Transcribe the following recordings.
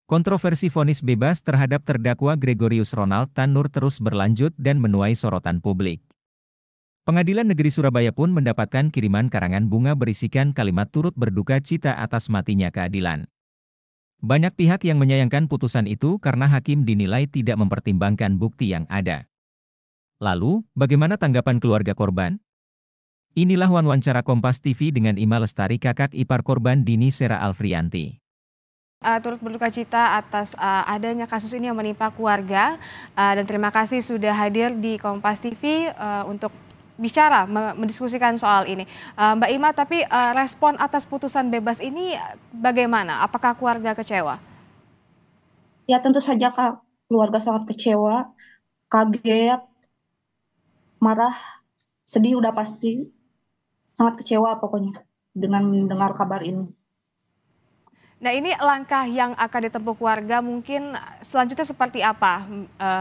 Kontroversi vonis bebas terhadap terdakwa Gregorius Ronald Tanur terus berlanjut dan menuai sorotan publik. Pengadilan Negeri Surabaya pun mendapatkan kiriman karangan bunga berisikan kalimat turut berduka cita atas matinya keadilan. Banyak pihak yang menyayangkan putusan itu karena hakim dinilai tidak mempertimbangkan bukti yang ada. Lalu, bagaimana tanggapan keluarga korban? Inilah wawancara Kompas TV dengan Ima Lestari, kakak ipar korban Dini Sera Alfrianti. Turut berduka cita atas adanya kasus ini yang menimpa keluarga, dan terima kasih sudah hadir di Kompas TV untuk bicara mendiskusikan soal ini. Mbak Ima, tapi respon atas putusan bebas ini bagaimana? Apakah keluarga kecewa? Ya tentu saja Kak, keluarga sangat kecewa, kaget, marah, sedih udah pasti, sangat kecewa pokoknya dengan mendengar kabar ini. Nah, ini langkah yang akan ditempuh keluarga mungkin selanjutnya seperti apa,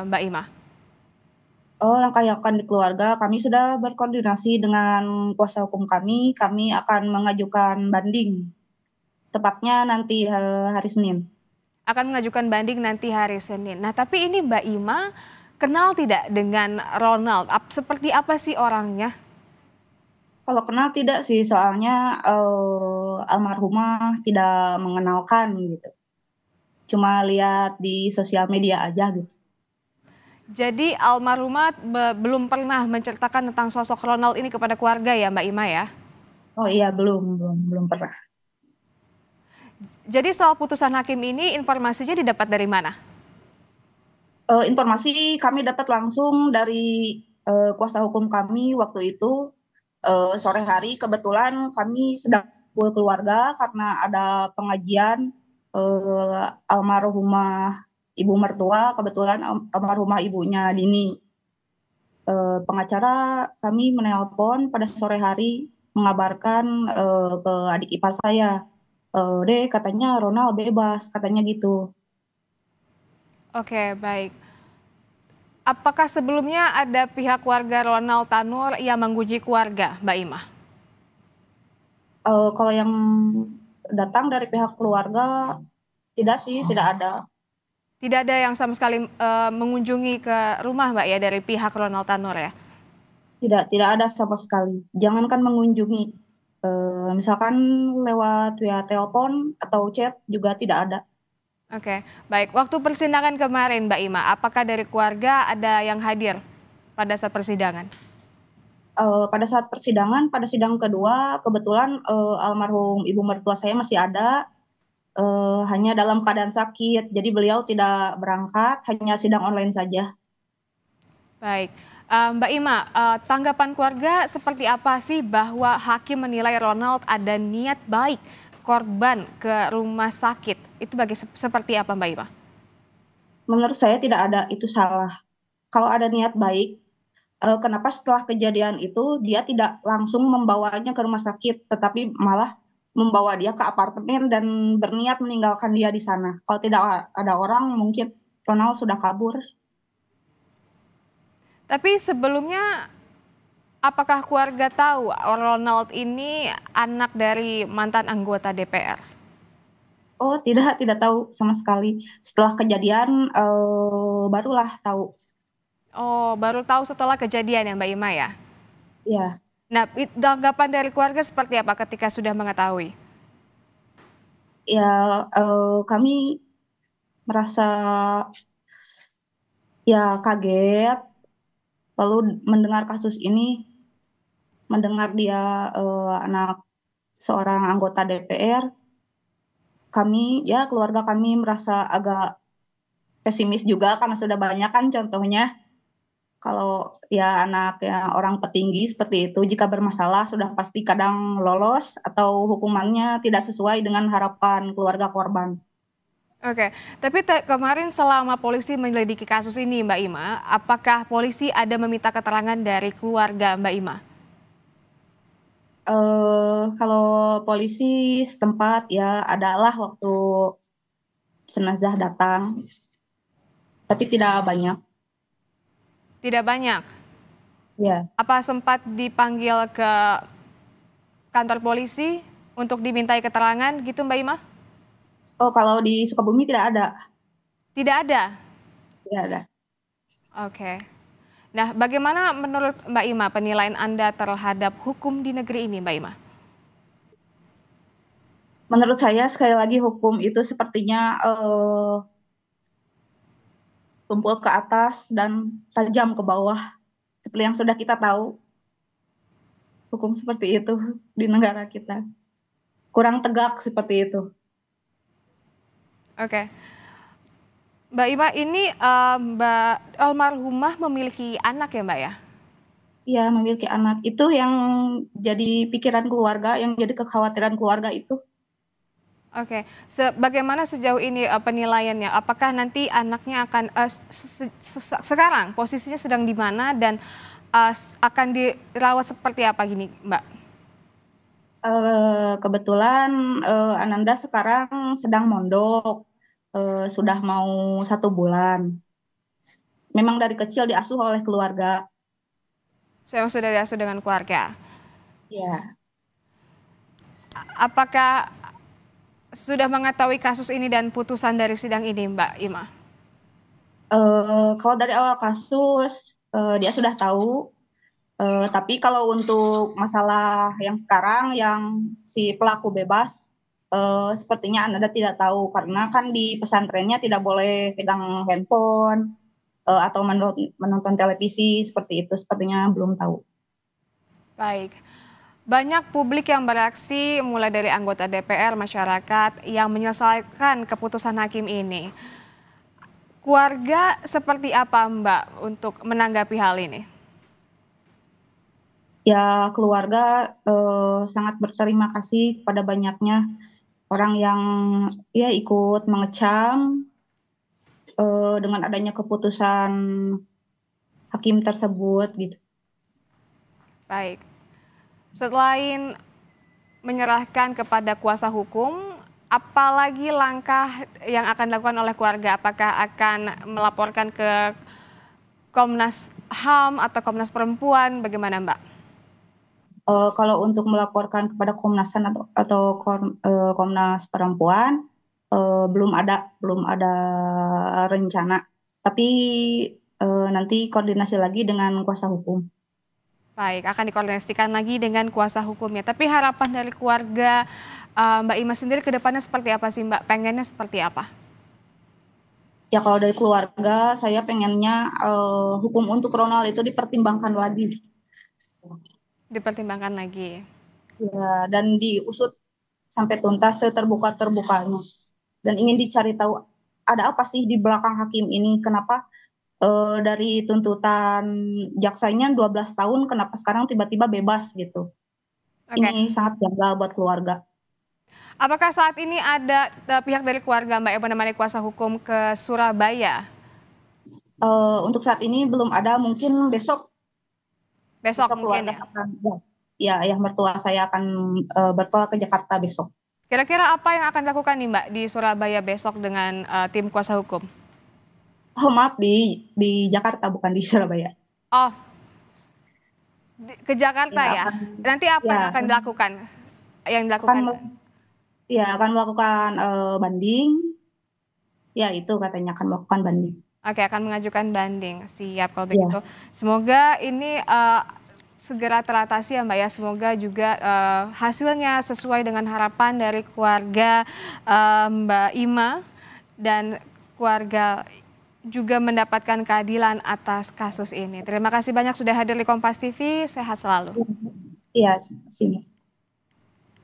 Mbak Ima? Langkah yang akan di keluarga, kami sudah berkoordinasi dengan kuasa hukum kami akan mengajukan banding, tepatnya nanti hari Senin. Akan mengajukan banding nanti hari Senin. Nah, tapi ini Mbak Ima kenal tidak dengan Ronald? Seperti apa sih orangnya? Kalau kenal tidak sih, soalnya almarhumah tidak mengenalkan gitu. Cuma lihat di sosial media aja gitu. Jadi almarhumah belum pernah menceritakan tentang sosok Ronald ini kepada keluarga ya Mbak Ima ya? Oh iya, belum pernah. Jadi soal putusan hakim ini informasinya didapat dari mana? Informasi kami dapat langsung dari kuasa hukum kami waktu itu. Sore hari kebetulan kami sedang kumpul keluarga karena ada pengajian almarhumah ibu mertua, kebetulan almarhumah ibunya Dini. Pengacara kami menelpon pada sore hari mengabarkan ke adik ipar saya, Dek katanya Ronald bebas, katanya gitu. Oke, baik. Apakah sebelumnya ada pihak keluarga Ronald Tanur yang menguji keluarga, Mbak Ima? Kalau yang datang dari pihak keluarga tidak sih, tidak ada. Tidak ada yang sama sekali mengunjungi ke rumah Mbak ya dari pihak Ronald Tanur ya? Tidak ada sama sekali. Jangankan mengunjungi, misalkan lewat via telepon atau chat juga tidak ada. Oke, baik. Waktu persidangan kemarin Mbak Ima, apakah dari keluarga ada yang hadir pada saat persidangan? Pada saat persidangan, pada sidang kedua, kebetulan almarhum ibu mertua saya masih ada, hanya dalam keadaan sakit. Jadi beliau tidak berangkat, hanya sidang online saja. Baik. Mbak Ima, tanggapan keluarga seperti apa sih bahwa hakim menilai Ronald ada niat baik korban ke rumah sakit? Itu seperti apa Mbak Ima? Menurut saya tidak ada, itu salah. Kalau ada niat baik, kenapa setelah kejadian itu dia tidak langsung membawanya ke rumah sakit, tetapi malah membawa dia ke apartemen dan berniat meninggalkan dia di sana. Kalau tidak ada orang, mungkin Ronald sudah kabur. Tapi sebelumnya apakah keluarga tahu Ronald ini anak dari mantan anggota DPR? Oh tidak tahu sama sekali. Setelah kejadian barulah tahu. Oh, baru tahu setelah kejadian ya Mbak Ima ya? Ya, Nah, tanggapan dari keluarga seperti apa ketika sudah mengetahui? ya kami merasa ya kaget. Lalu mendengar kasus ini, mendengar dia anak seorang anggota DPR, keluarga kami merasa agak pesimis juga karena sudah banyak kan contohnya kalau ya anak ya orang petinggi seperti itu jika bermasalah sudah pasti kadang lolos atau hukumannya tidak sesuai dengan harapan keluarga korban. Oke, tapi kemarin selama polisi menyelidiki kasus ini Mbak Ima, apakah polisi ada meminta keterangan dari keluarga Mbak Ima? Kalau polisi setempat ya adalah waktu jenazah datang, tapi tidak banyak. Tidak banyak. Ya, Apa sempat dipanggil ke kantor polisi untuk dimintai keterangan gitu Mbak Ima? Oh, kalau di Sukabumi tidak ada, Tidak ada. tidak ada. Oke. Nah, bagaimana menurut Mbak Ima penilaian Anda terhadap hukum di negeri ini, Mbak Ima? Menurut saya sekali lagi hukum itu sepertinya tumpul ke atas dan tajam ke bawah. Seperti yang sudah kita tahu, hukum seperti itu di negara kita. Kurang tegak seperti itu. Oke. Mbak Ima, ini Mbak almarhumah memiliki anak ya, Mbak ya? Ya, memiliki anak itu yang jadi pikiran keluarga, yang jadi kekhawatiran keluarga itu. Oke. Bagaimana sejauh ini penilaiannya? Apakah nanti anaknya akan sekarang posisinya sedang di mana dan akan dirawat seperti apa gini, Mbak? Kebetulan Ananda sekarang sedang mondok, sudah mau 1 bulan. Memang dari kecil diasuh oleh keluarga. Saya sudah diasuh dengan keluarga. Ya, Apakah sudah mengetahui kasus ini dan putusan dari sidang ini, Mbak Ima? kalau dari awal kasus dia sudah tahu. Tapi kalau untuk masalah yang sekarang, yang si pelaku bebas, sepertinya Anda tidak tahu karena kan di pesantrennya tidak boleh pegang handphone atau menonton televisi seperti itu. Sepertinya belum tahu. Baik. Banyak publik yang bereaksi mulai dari anggota DPR, masyarakat yang menyelesaikan keputusan hakim ini. Keluarga seperti apa, Mbak, untuk menanggapi hal ini? Ya, keluarga sangat berterima kasih kepada banyaknya orang yang ya ikut mengecam dengan adanya keputusan hakim tersebut gitu. Baik. Selain menyerahkan kepada kuasa hukum, apalagi langkah yang akan dilakukan oleh keluarga? Apakah akan melaporkan ke Komnas HAM atau Komnas Perempuan? Bagaimana, Mbak? Kalau untuk melaporkan kepada Komnas HAM atau Komnas Perempuan, belum ada rencana. Tapi nanti koordinasi lagi dengan kuasa hukum. Baik, akan dikoordinasikan lagi dengan kuasa hukumnya. Tapi harapan dari keluarga Mbak Ima sendiri ke depannya seperti apa sih, Mbak? Pengennya seperti apa? Ya, kalau dari keluarga, saya pengennya hukum untuk Ronald itu dipertimbangkan lagi. Dipertimbangkan lagi. Ya, dan diusut sampai tuntas seterbuka-terbukanya. Dan ingin dicari tahu ada apa sih di belakang hakim ini, kenapa dari tuntutan jaksanya 12 tahun, kenapa sekarang tiba-tiba bebas gitu. Oke. Ini sangat janggal buat keluarga. Apakah saat ini ada pihak dari keluarga Mbak yang menemani kuasa hukum ke Surabaya? Untuk saat ini belum ada, mungkin besok Besok mungkin keluarga ya. akan, ya ayah mertua saya akan bertolak ke Jakarta besok. Kira-kira apa yang akan dilakukan nih Mbak di Surabaya besok dengan tim kuasa hukum? Oh maaf, di Jakarta bukan di Surabaya. Oh, ke Jakarta Ya ya. akan, Nanti apa ya yang akan dilakukan? Yang akan dilakukan? ya akan melakukan banding. Ya itu katanya akan melakukan banding. Oke, akan mengajukan banding. Siap kalau Ya. begitu. Semoga ini segera teratasi ya Mbak ya. Semoga juga hasilnya sesuai dengan harapan dari keluarga Mbak Ima dan keluarga juga mendapatkan keadilan atas kasus ini. Terima kasih banyak sudah hadir di Kompas TV. Sehat selalu. Iya, sini.